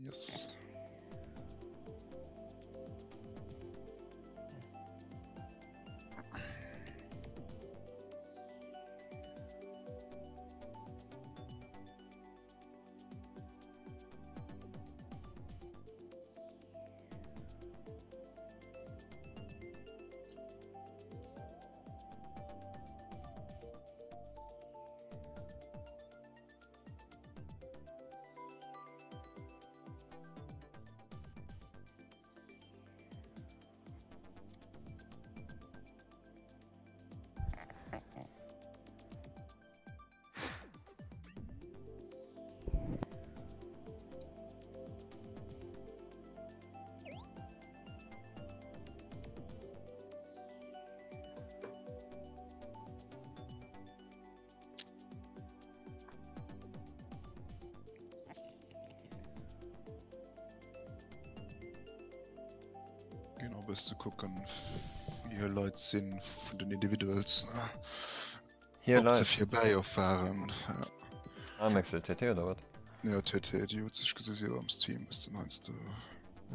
Yes. Genau, bis zu gucken, wie hier Leute sind von den Individuals. Hier ob sie live. viel Playoff fahren. Ja. Amexel TT oder was? Ja, TT, die hat sich gesehen am Team, was du meinst.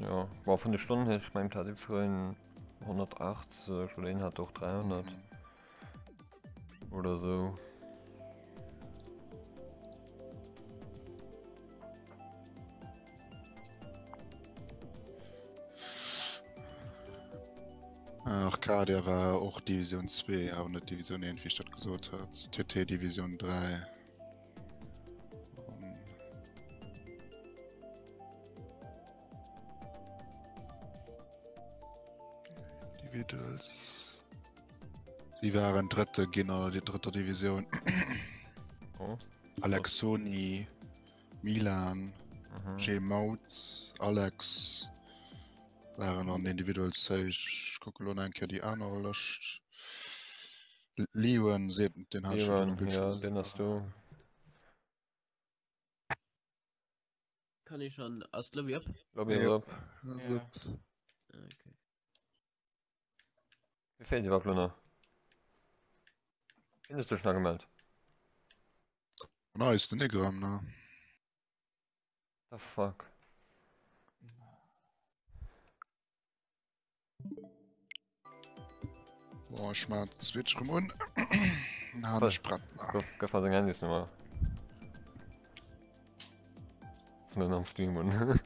Ja, war von der Stunde her, ich meine, hatte vorhin 108, Julian hat doch 300 oder so. Ach, der war auch Division 2, aber nicht Division 1, wie ich das gesagt habe. TT Division 3. Und Individuals. Sie waren dritte, genau, die dritte Division. Oh. Alexoni, Milan, J-Mode, Alex waren an Individuals 6. Ich gucke nur ein die andere löscht. Leon sieht den hast du Leon, ja, den hast du. Kann ich schon aus Lobby ab? Lobby Ja. ab. Also, Okay. Wie fehlt die Wackluna? Findest du schon angemeldet? nice, der Nigram, ne? The fuck? Boah, ich mach Switch rum und na, Was? ich brat Gib mal dein Handys nochmal. Und dann am Stream und.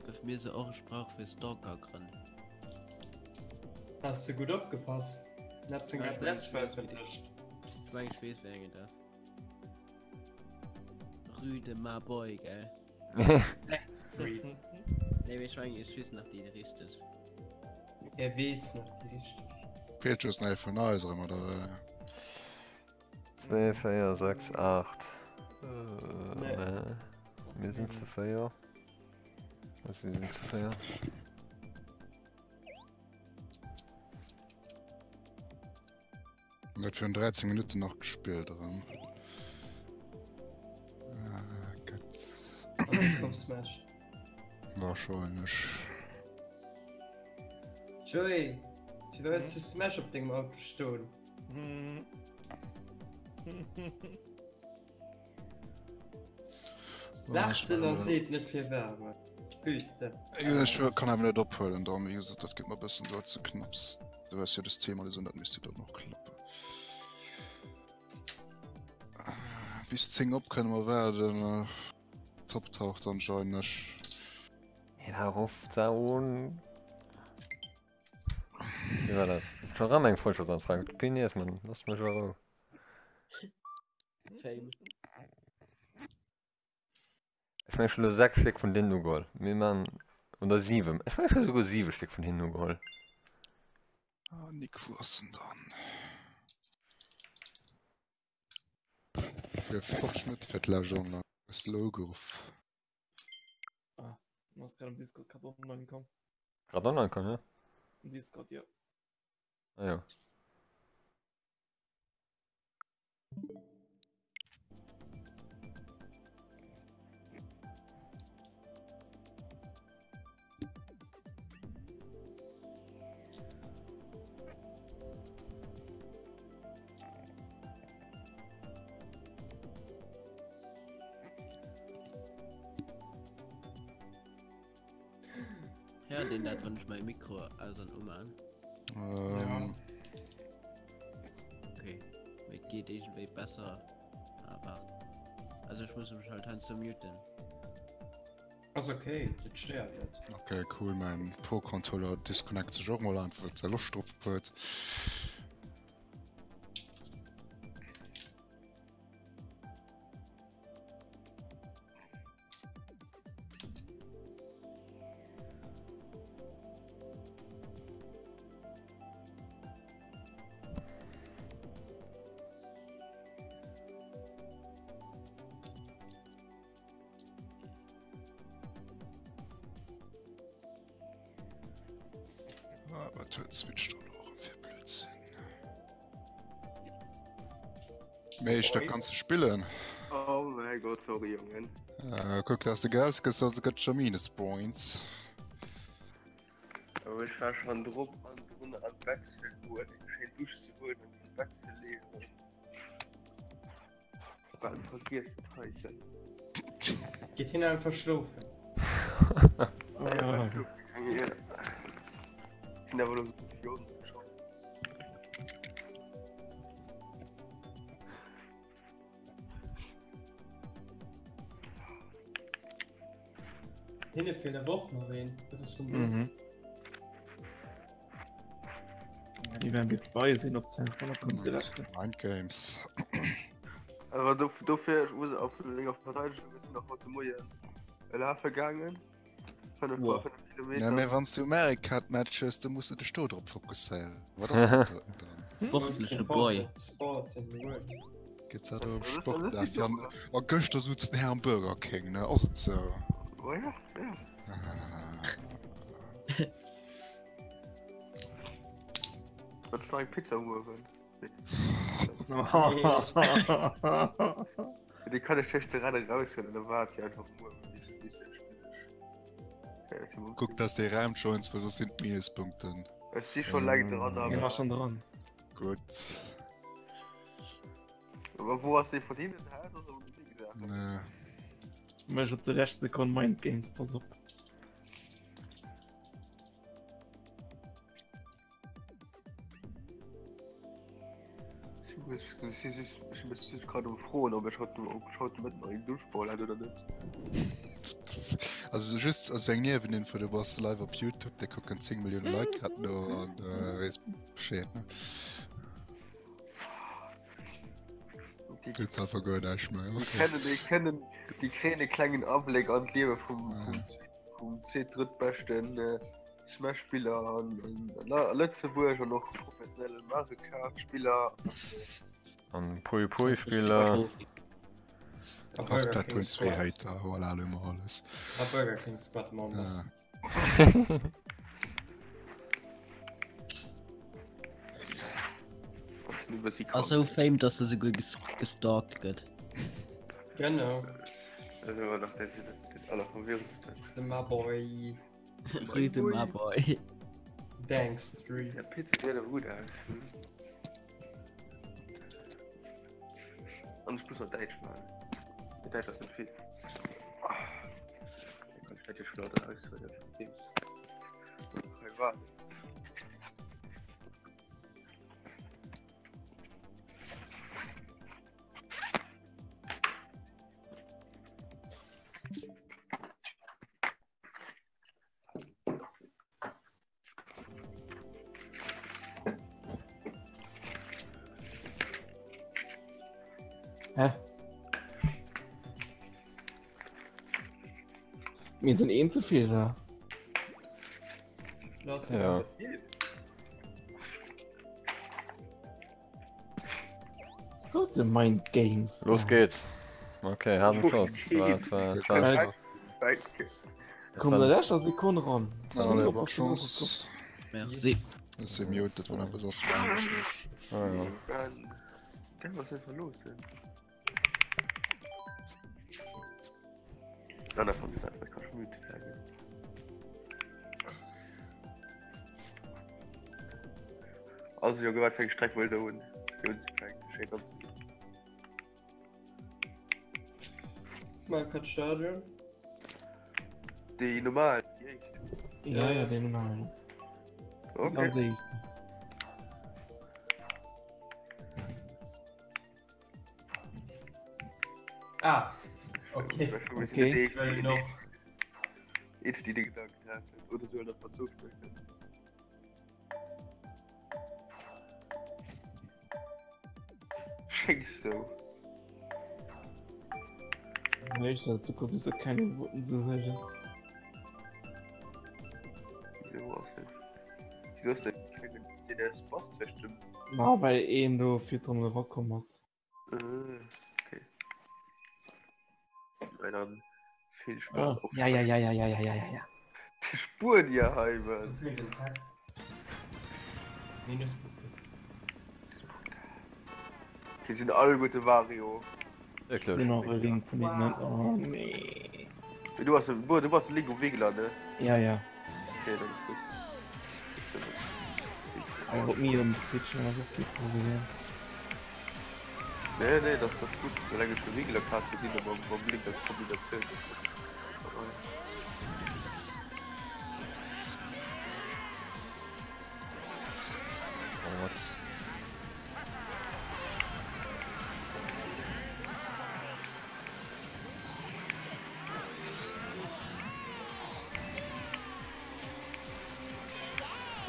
Auf mir so auch Sprache für Stalker kann. Hast du gut abgepasst? Hat den Ja, Adress ich weiß, veröffentlicht. Ich mein, ich weiß, wer das. Rüde Marboy, gell? Street. Ne, ich mein, ich weiß nach die richtig. Er weiß natürlich. fehlt schon schnell von äußerem oder 2, 4, 6, 8. Nee. Ne. Wir sind zu 4. Was sie sind zu 4. wird für 13 Minuten noch gespielt dran. Komm, Smash. Wahrscheinlich. Joey, wie willst du Smash auf dem abgestohlen? Lachten und seht nicht viel Wärme. Bitte. Ich kann aber nicht abholen, darum wie gesagt, das geht mal ein bisschen dort zu knapp. Du hast ja das Thema, das müsste dort noch klappen. Bis 10 ab können wir werden. Top taucht anscheinend nicht. Ja, ruf Zaun. Wie war das? Schon ran, mein Vorschussanfrage. Du pinierst, Mann. Lass mich schon raus. Fame. Ich meine schon 6 Stück von denen du Goal. Wie man. Oder 7. Ich meine schon sogar 7 Stück von denen du Goal. Ah, Nick Wursten dann. Für Forschmidt Fettler das Logo. Ah, du hast gerade im Discord gerade online gekommen. Gerade online kann, ja? Im Discord, ja. Ah ja. Ja, den da drin ich mein Mikro also ummachen. Okay. Mit geht irgendwie besser. Aber. Also ich muss mich halt zu muten. Also okay, das stört nicht. Okay, cool, mein Pro-Controller disconnect sich auch mal einfach, weil der Lust drauf wird. Aber das switcht doch noch für Blödsinn. Mehr ich da kannst du spielen. Oh mein Gott, sorry, Jungen. Guck, dass du Gas gehst, also gibt schon Minus-Points. Aber ich war schon drauf an Wechsel, wo ich schön durchzuholen und Wechsel lesen. Dann vergisst das heute. Geht hin einfach schlafen. Ja, in der Evolution schon. Hin für eine Woche noch wen. Das ist so Mhm. Ja, die werden bis bei sind auf 10 von der kommt der letzte. Mindgames. Aber dafür muss ich auf Partei noch heute Morgen vergangen. Von ein paar Kilometer. Ja, mehr wenn du America-Matches, dann musst du den Sturm drauf fokussieren. Was ist da dran? Sportliche Boy. Sport in the world. Geht's da um das Sport? ist Ja, Augusta sucht den Herrn Burger King, ne? Also so. Oh ja, ja. Was ist eine Pizza-Uhr? Die kann ich schlecht gerade rausholen, dann warte ich einfach nur. Guck, dass der Reimjoints für so sind Minuspunkten. Es ist schon lange dran, Ich war aber. schon dran. Gut. Aber wo hast du die verdient? Oder so? Ne. Ich hab die letzte Sekunde Mind Games, pass auf. Ich bin gerade froh, ob ich heute mit einem Duschball hat oder nicht. Also just als eng Nerven für de was live auf YouTube, der gucken 10 Millionen Leute hat nur an Bescheid, ne? Jetzt einfach gar nicht mehr. Ich kenne die kleinen kleinen Ableger und Liebe vom C-Drittbesten Smash-Spieler und Lützeburg und noch professionelle Mario Kart-Spieler. Ein Pui-Pui-Spieler. Das Splatoon 2 Hater, voilà, immer alles. Burger King Squad Member. Ja. Also fame, dass er so gut gestalkt wird. Genau. Das war doch der allerverwirrendste. The Maboy. Rüde Maboy. Dank Street. Der Pizza wäre gut aus. Und ich muss noch Deutsch machen. Mit Deutsch aus dem Film. Ich kann ständig schlottern aus, weil der Teams. Privat. Hä? Mir sind eh zu viel da. Los, Ja. So sind Mind Games. Los geht's. Okay, haben wir schon. Ja. Komm, der letzte Sekunde ran. Ja, der war Chance. Merci. Das ist muted, wenn er besonders Spanisch ist. Ah, ja. Was ist denn los? Ja, davon ist einfach ganz müde. Also, ich habe gehört, für die Strecke wollte und für uns geschenkt haben. Mal Stadion. Die normal, die echt. Ja, ja, den Namen. Okay. sehe ich. Ah, okay. Okay. Ich will noch. Jetzt die gesagt haben. Oder soll das versucht werden? Schenkst du? Nee, ich dachte, kurz ist ja keine Worten zu hören. Wieso war's denn? Wieso ist denn der Boss verstimmt? Na, weil du 4 Tonnen rauskommen musst. Okay. Na dann viel Spaß. Oh. auf Ja. die Spuren hier heimen. Für den Tag. Minuspunkte. Die sind alle gute Vario. Wirklich. Sind noch ein Link von denen. Oh, nee. Du warst Lego Wegler, ne? Ja. Okay, dann ist gut. Aber mir um Switch war so viel probieren. Nee, das ist gut. Solange du Wegler hast, gesehen, aber warum blinkt das Kombination?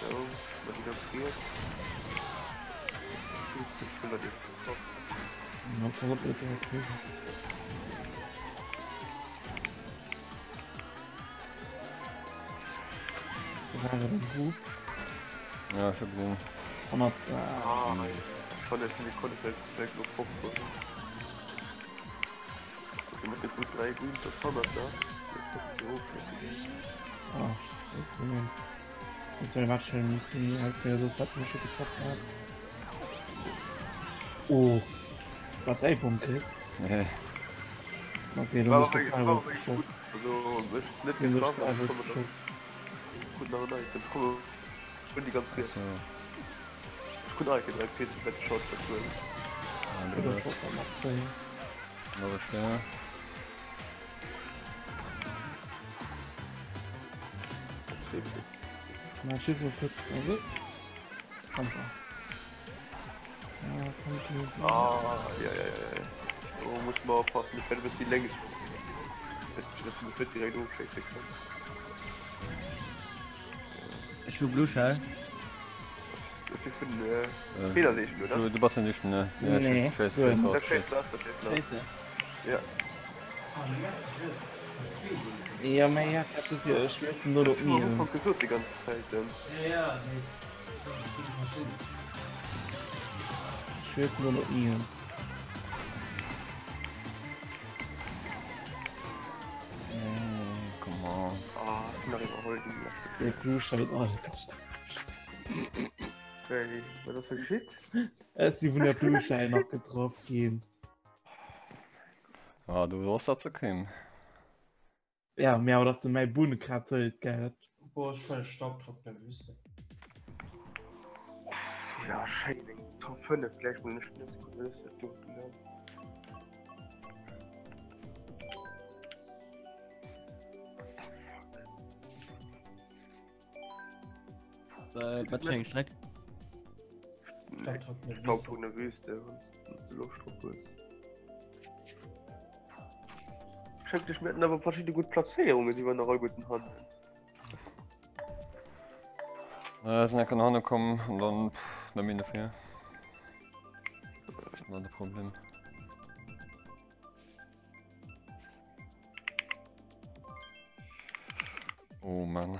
Ja, was ich ganz friert. Ich will das jetzt drauf. Ja, pass auf, bitte. Okay. Gerade den Hut. Ja, ich hab gesehen. 100. Von der Sekunde vielleicht nur Popcorn. Okay, mit dem gut 3 Grün, das 100 da. Ah, okay. Jetzt wäre was schön müssen, als wir so satt schon getroffen haben. Oh. Parteibunk ist. Nee. Okay, du War musst aber doch einmal gut. Schuss. Also, es ist nicht Du musst getroffen, aber einmal kommen wir Schuss. gut nach rein. Dann kommen wir. Ich bin die ganz viel. So. Ich bin eigentlich direkt 40 Meter Shot aktuell. Oder Schuss am Abzeichen. Noch schneller. Na, schieß mal kurz. Also. Komm schon. Ja, komm gut. Ja. So muss man aufpassen, mit wenn die Länge ist. Das wird direkt umschlägt. Ich will Blue Shell. Ich finde, Fehler sehe ich nur, ne? Du bist ja nicht, ne? Ja, Nee, ich weiß, gut. raus. Das steht das steht das. Scheiße. Ja. Ja, aber ja, ich hab das ja schwer nur noch Ich habe mir. von gesucht die ganze Zeit. Ja, Schwer nur noch mir. Come on. Ich bin noch überholt. Der Crew scheint alles zerstört. Hey, was ist das für ein Shit? Es ist von der Blue-Schein noch getroffen gehen. Ja, du wirst dazu kommen. Ja, mehr oder zu meinem Bodenkratzer gehabt. boah, ich voll staubtrockene Wüste. Ja, Shading. Top 5, vielleicht mal eine Sekunde ist das durchgegangen. Was für ein Streck? Staubtrockene Wüste. Staubtrockene Wüste und Luftstruktur ist. Schrecklich, wir hatten aber verschiedene gute Platzierungen, die wir nach guten Hand. Sind ja keine Hand kommen und dann eine Mine für. Not a problem. Oh Mann.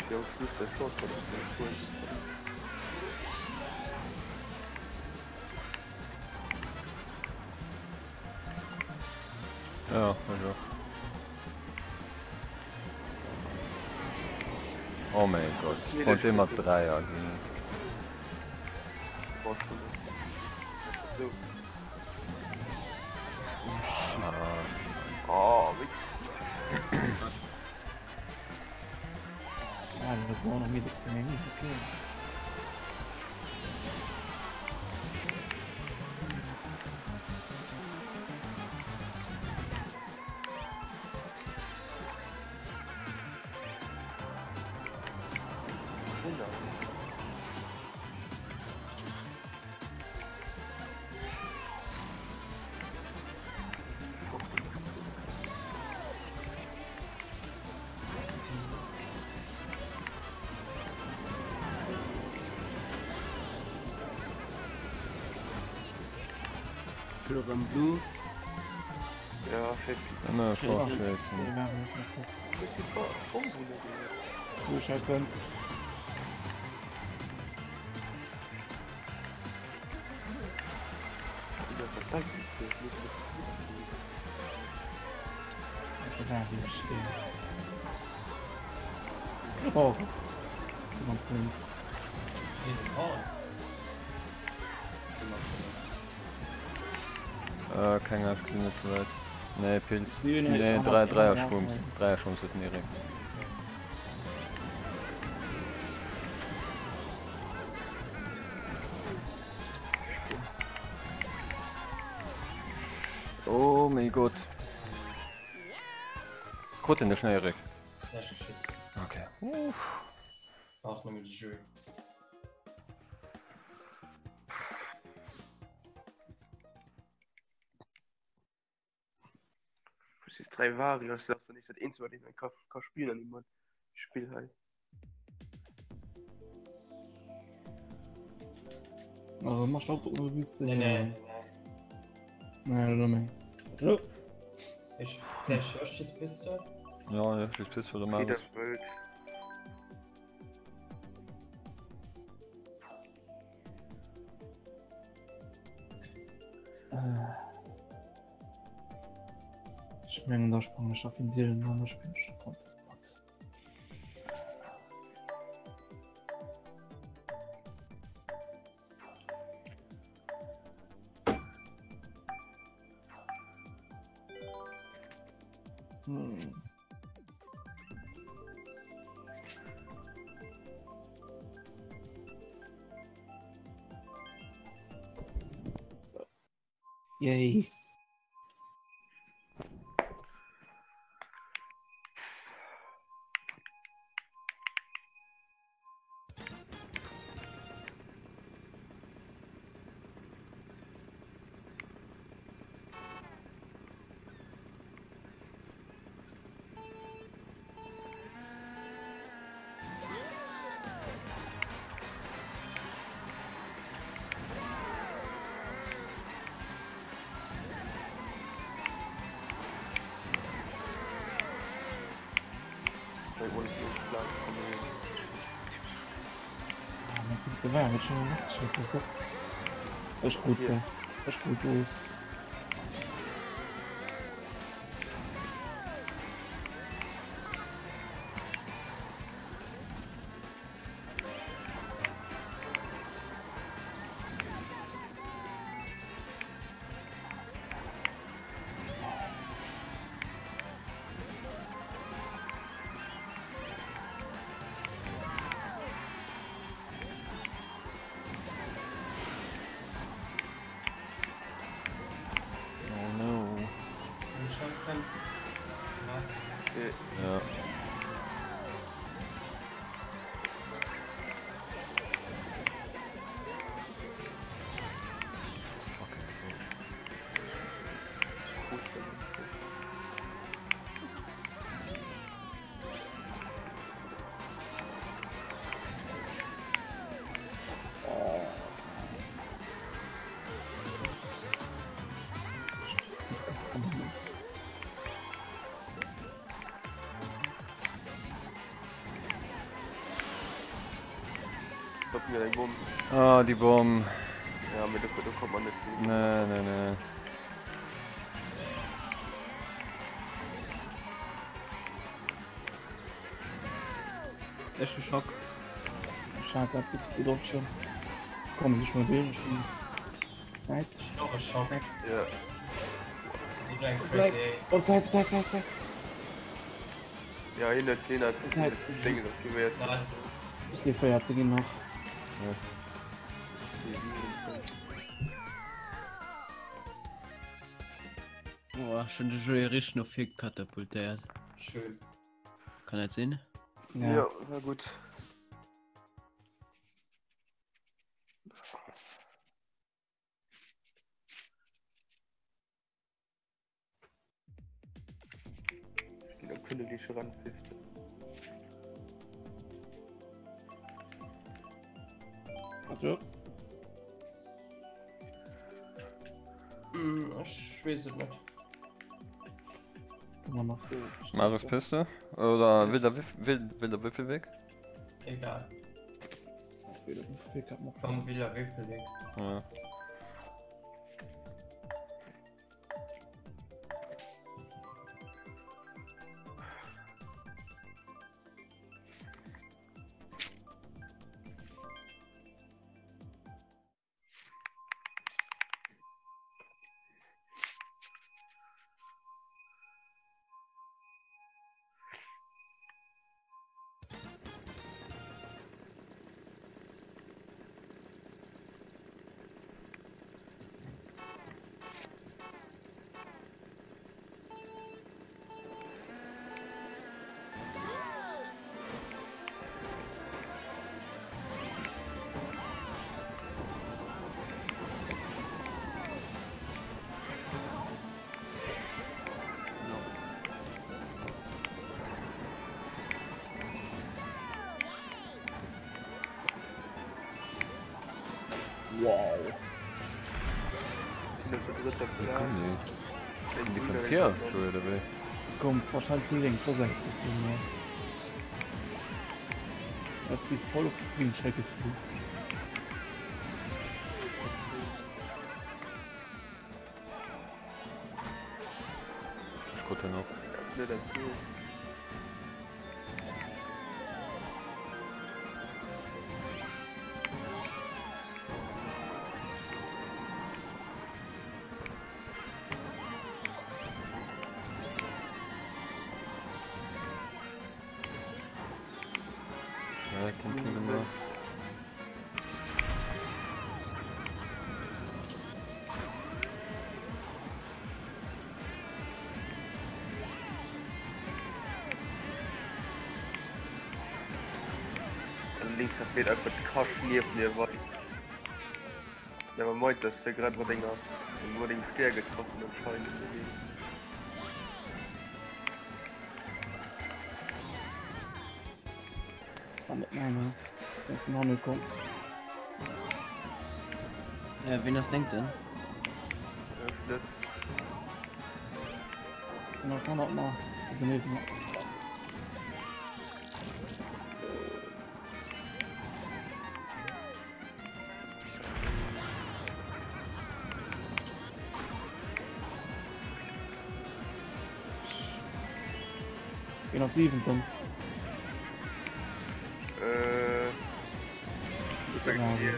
Ja, und Schluss der Tor von der Ja, also. Oh mein Gott, es kommt immer Dreier. Oh, wie Ah, das war noch mit der Menge, okay. Florent Blue. Ja, fett. Immer Wir vorschlägst. machen das mal kurz. Das war Formbulle. Wo ich halt könnt. Ja, verdammt, ist das nicht Ich will hier stehen. Oh. Jemand sind. Keine Ahnung, sind nicht so weit. Nee, Pilz. Nee, nee, Nee, aber- Dreiersprung. ja, Dreiersprung sind Erik. Oh mein Gott. Gut in der Schnee, Erik. Ja, shit. Okay. Ach, nur mit die Jury. Das ist 3 Waren, das ist nicht das Einzige, was ich kann spielen niemand. Ich spiele halt. Also machst du auch nur bis Nee. Nein, oder nicht. Hallo? Ich flash erst jetzt bis zu. Ja, ja, ich bist für der Maus. Jeder Welt. Ich meine, da sprang ich auf den Deal, dann spiel ich. Yay. Ich wollte nicht sagen, Ah, mein Gott, der war jetzt schon gemacht. Das ist gut so. Das ist gut so. Oh no. Und schon kann. Ja. mir ein Bumm. Ah, die Bomben. Ja, mit der Foto kommt man nicht gut. Ne. Echt ein Schock. Schade, bis zu dort schon. Komm, ich schon will, schon. Zeit. Noch ein Schock. Ja. Ich bin Zeit. crazy. Und Zeit. Ja, in der 10 hat Zeit. Dinge das gewährt. Nice. Bis die Feierte gehen noch. Boah, schon die Joey richtig noch viel katapultiert. Schön. Kann das sehen? Ja, na gut. Die noch künstliche Randpiste. Also, Ich weiß es nicht. guck mal noch so. Marius Piste? Oder Yes. will der Würfel weg? Egal. Noch. Komm wieder Würfel weg. Ja. Wow. Das ist der dritte Plan. Nee. Die von Pierre, Joey, dabei. Komm, wahrscheinlich nie längst versenkt. Hat sie voll auf die Greenstrecke geflogen. Gut noch. Nicht dazu. Ja, kommt schon immer. Links hat mir einfach krass neben mir war. Ja, man meint, dass der gerade was Dinger nur den Steher getroffen anscheinend. Kann nicht mehr, ne? Der ist noch nicht gekommen. Wen das denkt denn? Öffnet. Und das haben wir mal. Also neben mir. Geh nach 7 dann. Ich bin hier.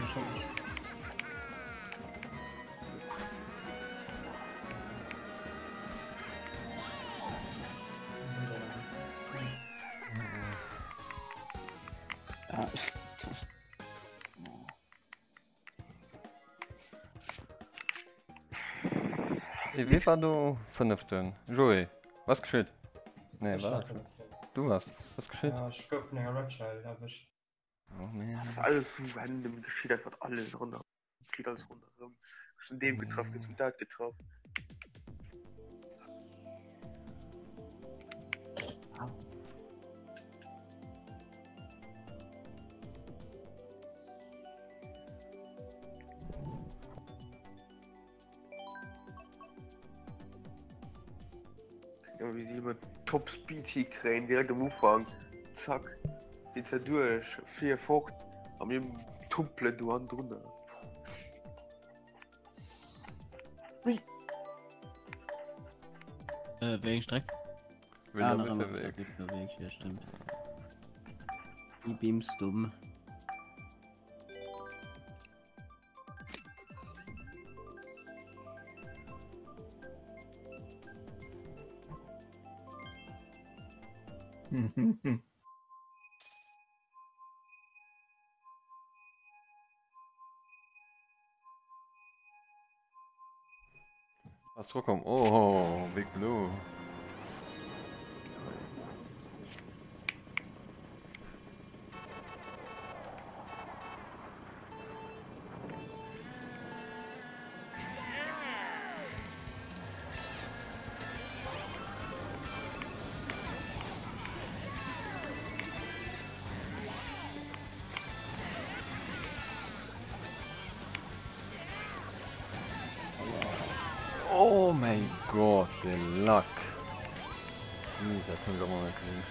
Ja, Wie war du 15? Joey, was geschieht? Nee, Ich was? dachte, Du warst. Was geschieht? ja, ich guck eine Red Child, hab ich. Oh man. Das ist alles so random, geschieht einfach alles runter. Geht alles runter. Ist in dem getroffen, ist in da getroffen. Ja, wie sie immer Top Speed hinkriegen, direkt am Anfang. Zack. Geht er durch. 4 Frucht. Am Tumple du an drunter. Wegen Streck? Will Ah, noch noch mit einmal der Weg. für Weg, ja stimmt. Die Beams dumm. Was zurückkommen? Oh, Big Blue. Oh mein Gott, der Lack. Das haben wir mal gekriegt.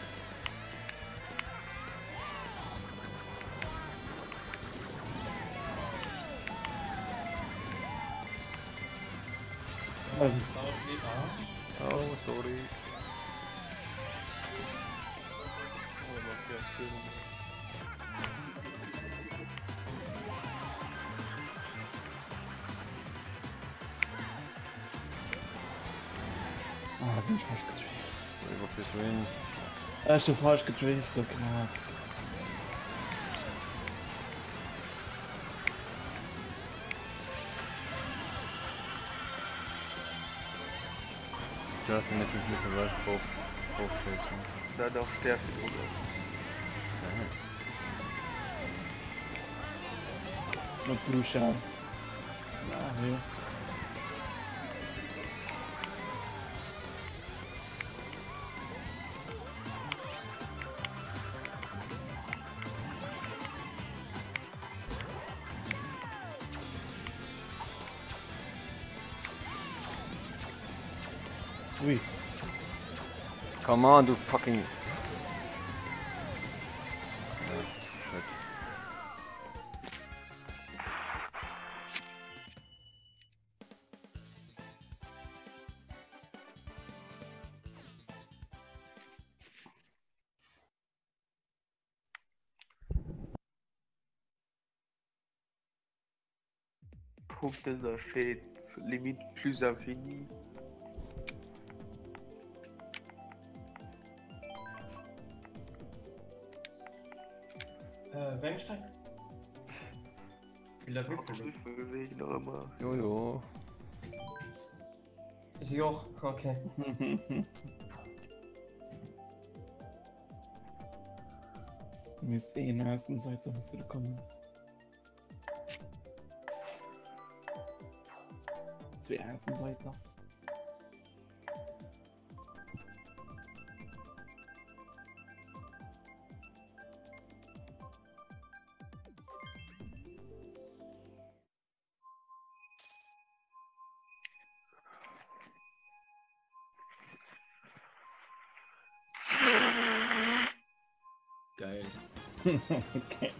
Oh, sorry. Ah, bin ich falsch getrieft. Ich war fürs Win. Schon falsch getrieft, so knapp. Justin natürlich ein bisschen was draufschießen. Da doch Stärke drunter. Mit Blue Shell. Ah, ja. Ui. Come on, du fucking. Punkte, da steht Limite plus infini. Wengstein? Wie lange willst du? Ich bewege noch immer. Jojo. Ist Joch, okay. Wir sehen ersten Seite, was wir kommen. Zur ersten Seite. Geil. Okay.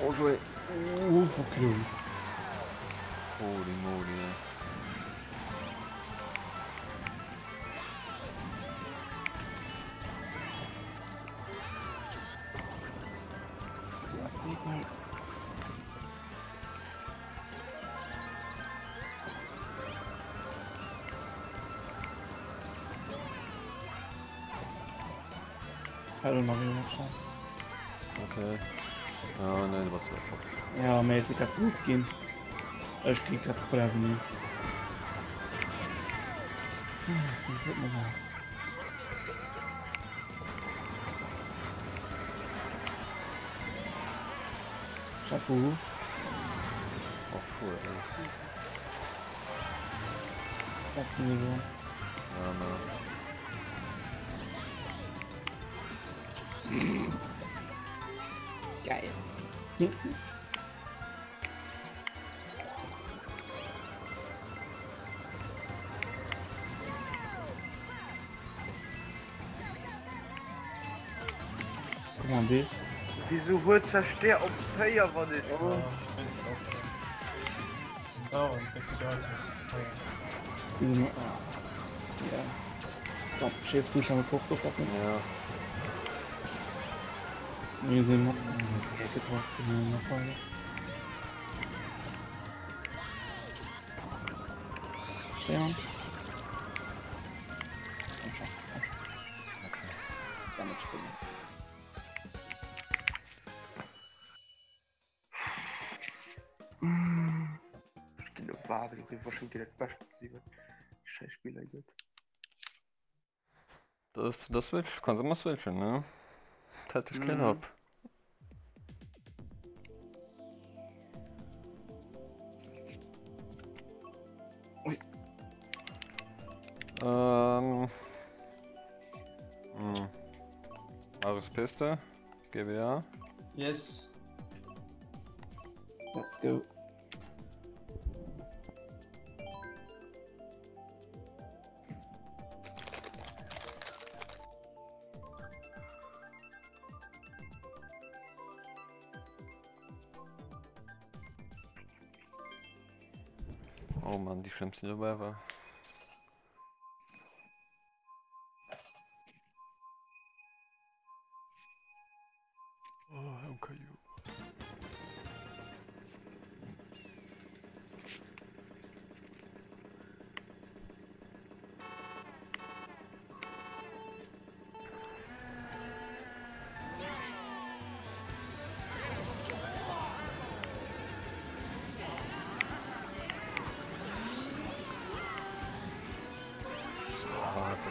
Oh, joué. For close. Holy moly. Ja. So, was sieht man? Hallo Mario, schau. Okay. Oh nein, du warst ja kaputt. Ja, maar jetzt gaat goed gehen. Ich krieg grad Fragen nicht. Das wird mal. Chapeau. Oh, cool, ey. Plattenniveau. Ja, Mann. Geil. Kommandé. Wieso holt zerstört auf Feier, wann ich? Ja, und das bedeutet, Diesen. Ja. Ich glaube, Chefs schon mit Frucht aufpassen. Ja. Wir sehen noch. Getroffen. Nach vorne. Stern. Komm schon. Okay. Damit springen. Stille Wabe, die sind wahrscheinlich das Beste, die scheiß Spieler gibt. Das Switch, kannst du mal switchen, ne? Das hätte ich keinen ab. Ui. Ares Piste, GBA. yes. Let's go. Oh Mann, die schlimmste dabei war. Oh, MKU.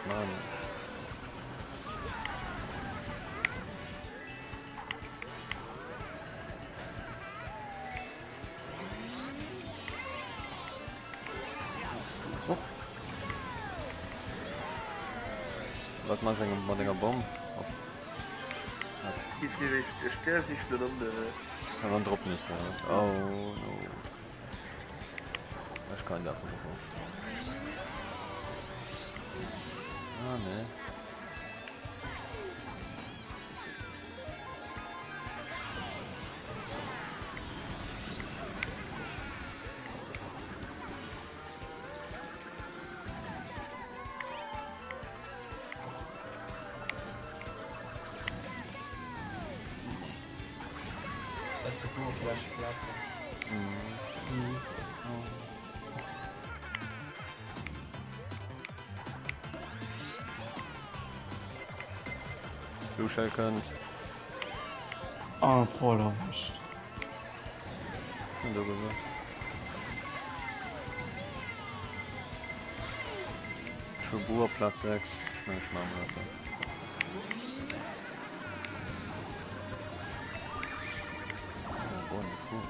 Mann. Was machst du denn mit der Bombe? Ich sterbe nicht nur um Ja, man droppt nicht, ja. Oh no. Ich kann davon noch. Ah, ne. Das ist nur Flash. Du Schalken. Ah, voll erwischt. Und so gesagt. Schubur Platz 6. Na, ich mach mal das. Oh, boah, cool.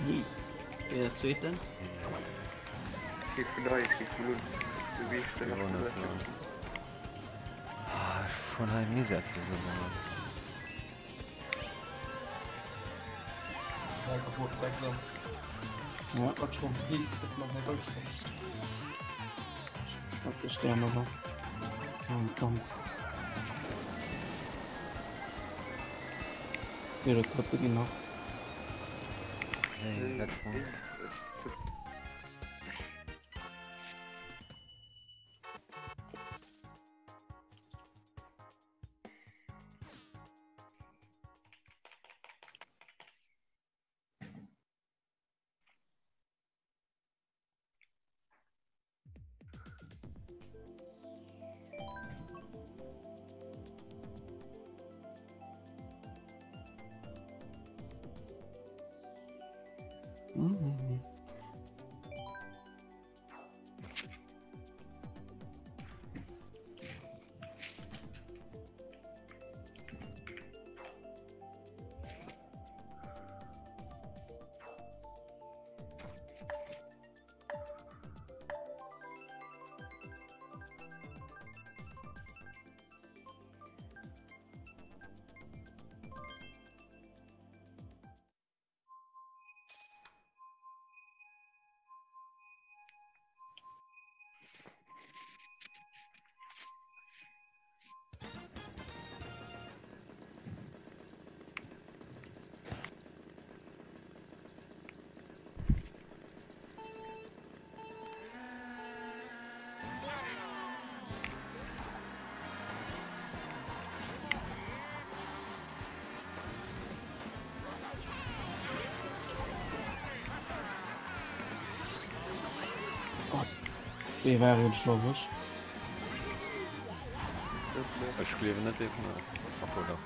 Nice. Ja, Sweden? Ich bin neu, ich bin nun. Du weißt, Ja, dann wundert, ja. Ah, von einem Niesetz hier so. Das war kaputt, sag so. Ja, Gott schon, hieß, das man sehr Gott schon. ich hab die Sterne aber. Komm. Sehe der dritte genau. Hey, letzten. Mhm. 2 wären, glaube ich. Ich lebe nicht eben. Obwohl, doch.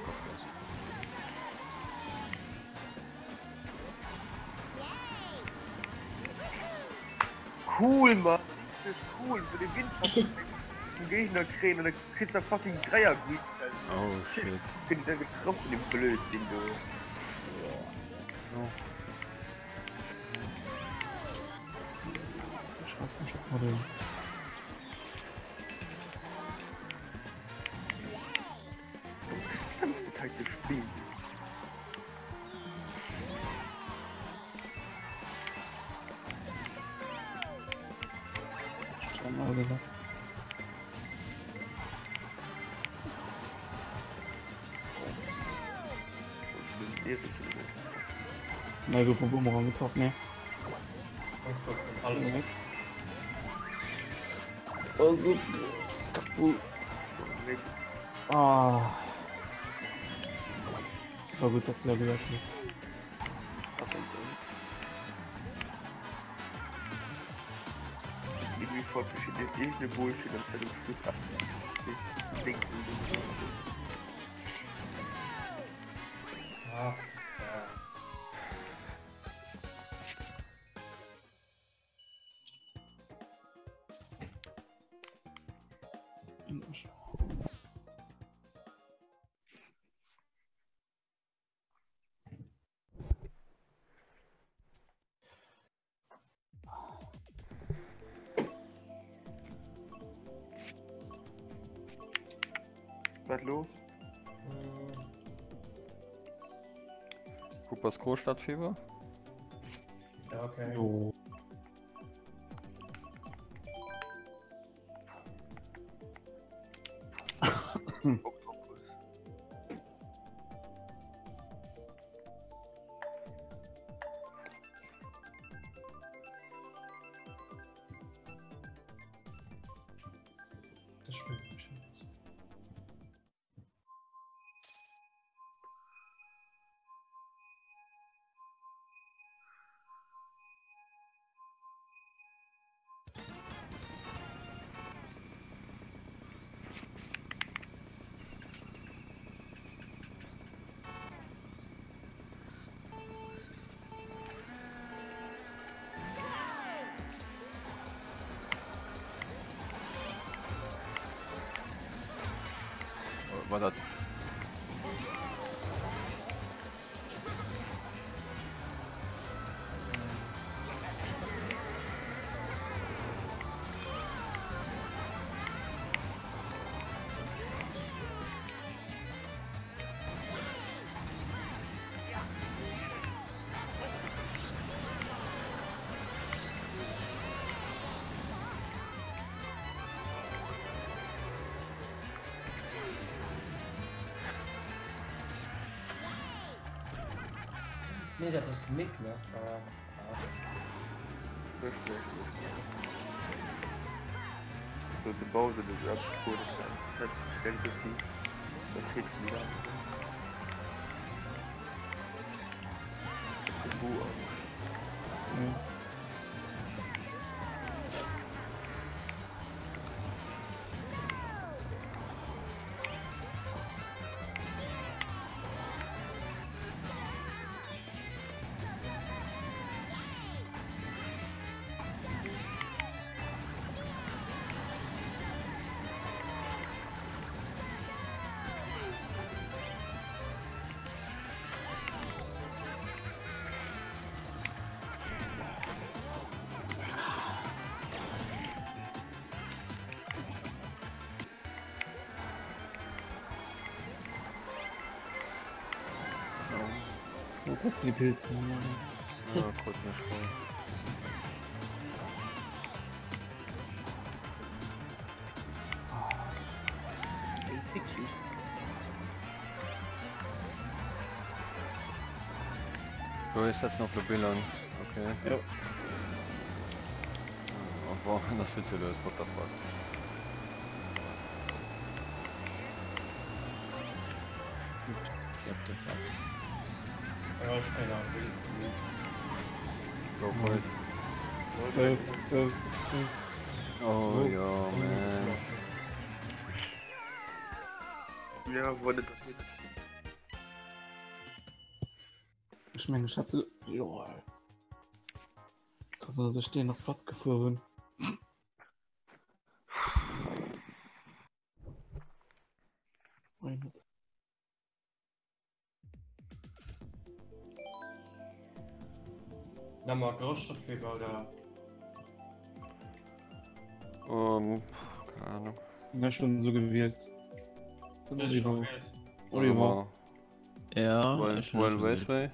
Cool, Mann. Das ist cool. Für den Wind einen Gegner kriegen und dann kriegst du fucking Dreier gut. Oh shit. Ich bin da getroffen, den Blödsinn, du. Ich hoffe, ich hab mal den. Das ist halt gespielt. Ich hab mal gesagt. Ne, du vom Bumerang getroffen, ne? Alles. Weg. Oh, gut. Kaputt. Ah. War gut, dass du da gesagt hast. Was ein Grund. Irgendwie fortgeschickt ist irgendeine Bullshit und dann Schluss ab. Ich denke, Ah, ja. was los? Coopers Großstadtfieber? Ja, okay. Jo. Oktopus. Das spielt bestimmt. War das? Nee, das ist Nick, ne? Richtig. So, die Pause des Abspuren ist dann Fantasy. Das hilft wieder. Das ist gut aus. Ja. Oh, kurz die Pilze. Ja, kurz nicht voll. So, ich setze noch Lobillon. Okay. Ja. Oh, boah, das wird zu lösen, what the fuck. Ja, ich keine Ahnung. Go for it. Oh ja, man. Ja, wurde doch nicht. Ich meine, Schatze. Joa. Kannst du so stehen noch platt gefahren? Mein Gott. Na mal Großstadtfieber oder? Keine Ahnung. Ja, schon so gewählt. Das ist schon Geld. Oliver. Ja, Wild ich schon gewählt. Raceway?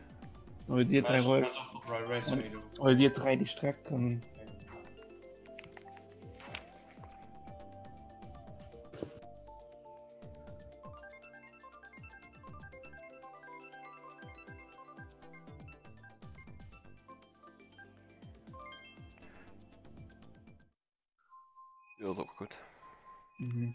Aber die drei wollen. Raceway, du. Weil die drei die Strecke können. Ja, ist auch gut. Mhm.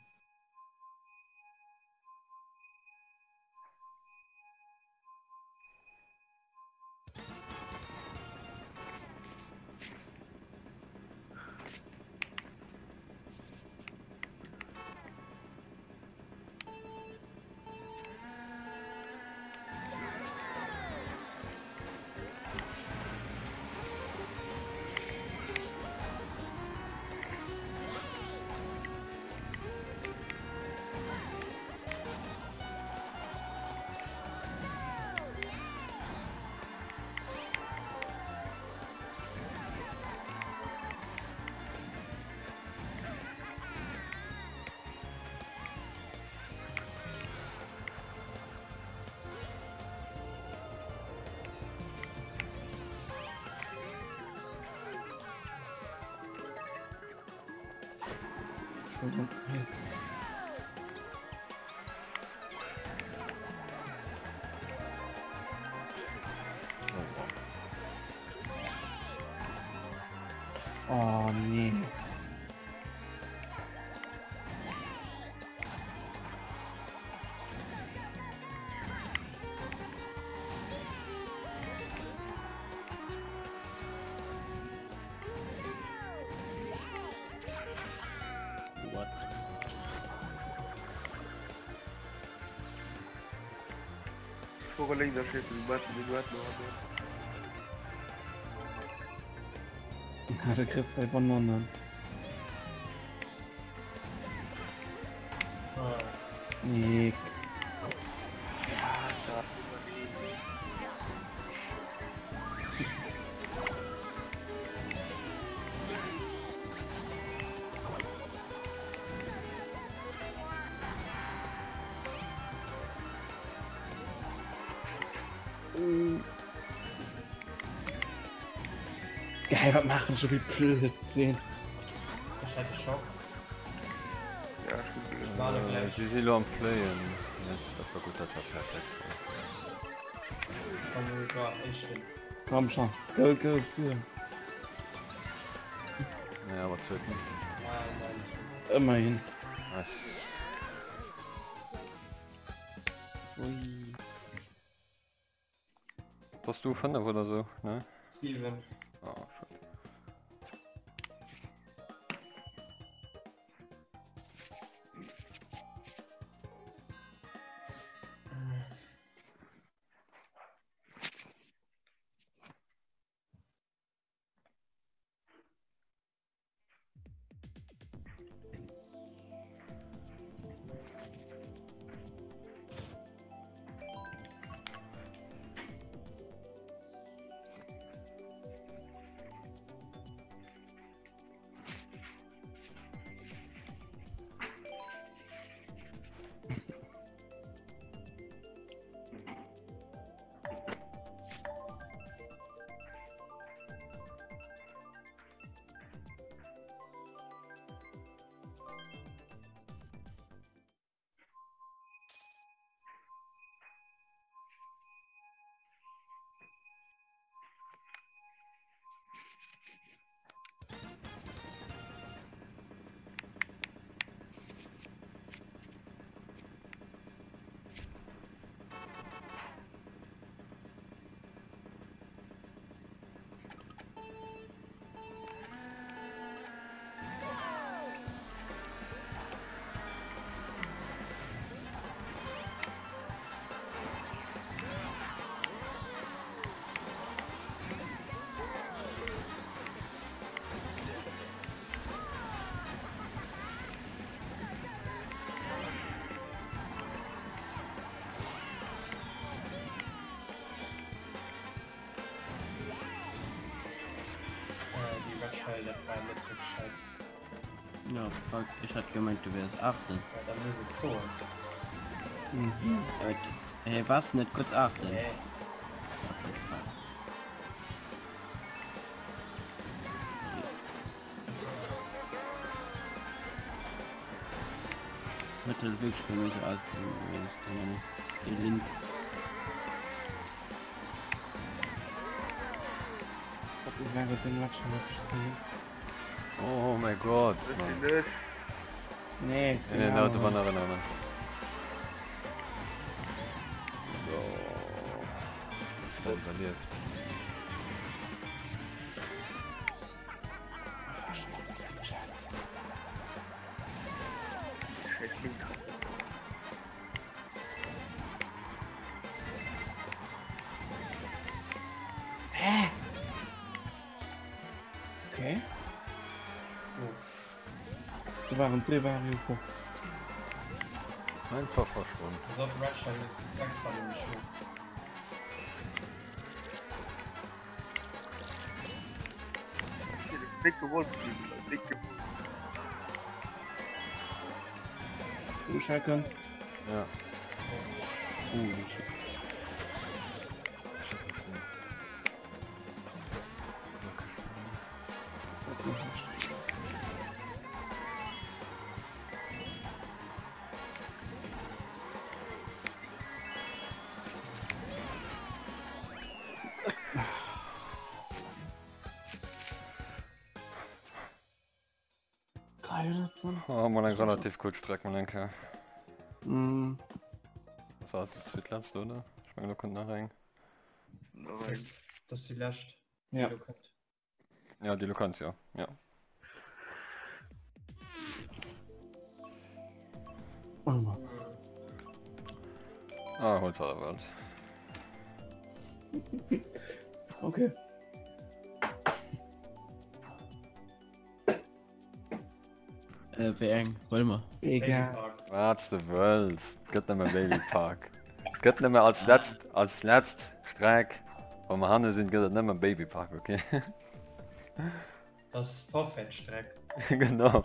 Schon ganz jetzt. Oh nee. What? Vorgelegt, da steht die Button, noch. Ja, du kriegst 2 Bananen. Nee. Geil, was machen schon wie Blödsinn. Ich hätte Schock. Ja, stimmt. Ich warne gleich. Sie sind am Playen. Das war gut, das war perfekt. Komm, klar, instant. Komm schon. Go, go, führen. Ja, aber töten. Nein, ist gut. Immerhin. Was? Ui. Hast du 5 oder so, ne? 7. Oh, schon. weil das war nicht so gescheit. Ja, fuck, ich hatte gemeint, du wärst 8. Ja, dann muss ich tun. Hey, was? Nicht kurz 8? Nee. Okay, fuck. Hätte wirklich für mich ausgewählt. Den Link. Ich werde den Match noch spielen. Oh mein Gott, Mann. Nicht. Nee, Nee, no, du warst noch in einer. So. Schnell überlebt. Okay. Oh. Da waren 2 Varianten. Einfach verschwunden. So ein Ratchet mit Taxfall im Schuh. Dicke Wolf, dicke Umschalten. Ja. Shit. Oh, man hat relativ gut Strecken, denke Mm, ich. Das war jetzt zweitletzte, oder? Ich meine, du könnt nachhängen. Dass sie löscht. Ja. Die Lokant. Ja, die Lokant, ja. Ja. oh Mann. Ah, holt der Welt. Okay. Wie eng, wollen wir? Egal. Babypark. Was du willst. Geht nicht mehr Babypark. Geht nicht mehr als letzt Streck. Wenn wir Hanne sind, geht es nicht mehr Babypark, okay? Das ist Vorfettstreck. Genau.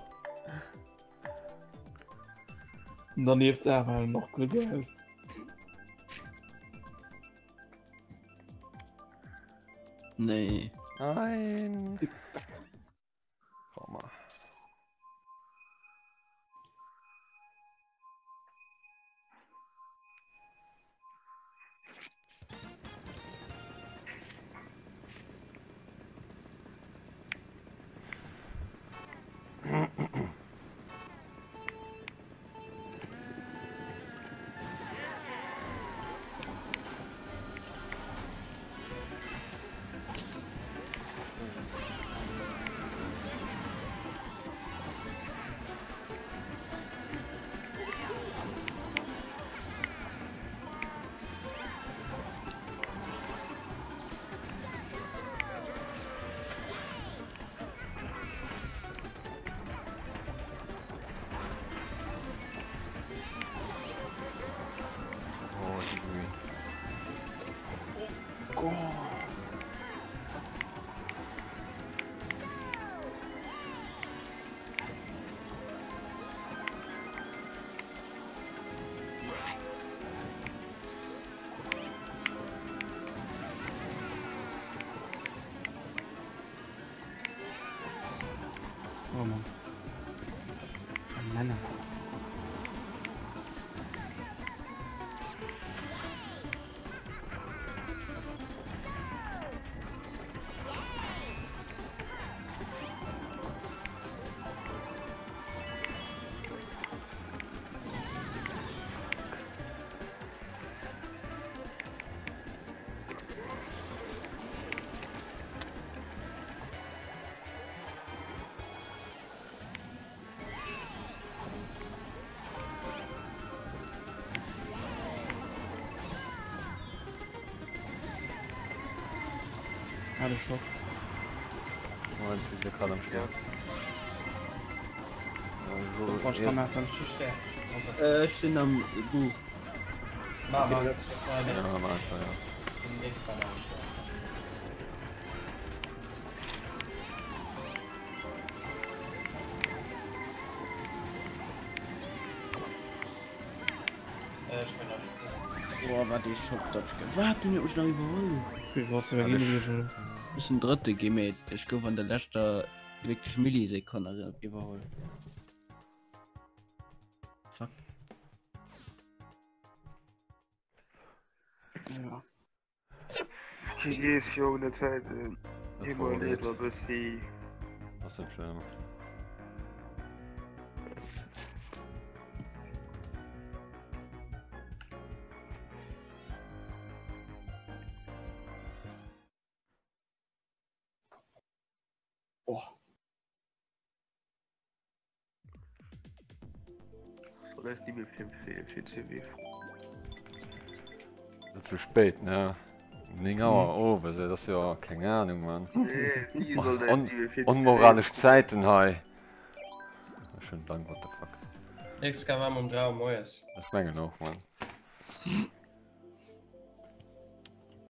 Und dann nebst er aber noch gut ist. Nee. Nein. Schau mal. Oh, die Green. Oh Mann. Männer. Alles schon. Oh, jetzt ist ja gerade am Start. Du brauchst Ja, keinen mehr von. Also, Ich bin am Buch. Mama. ja, am Anfang, ja. Im Weg von der Straße. Boah, warte, ich hab das gewartet, ich hab mich noch überholt. Wie war's Ja, übergehen? Das ist ein dritte Gemäht. Ich glaube, an der letzten wirklich Millisekunde überholt. Fuck. Ja. Die ist ja eine Zeit Das immer war nicht, gut. bis sie. Was ist denn schlimm? Oh. Oder ist die mit dem CW? Das ist zu spät, ne? Ningauer, oh, was ist das ja? Keine Ahnung, Mann. Nee, die Ach, soll un- die mit Unmoralische Zeiten, hi. Schön blank, what the fuck. Nichts kann man um 3 Uhr morgens. Das meine ich noch, Mann.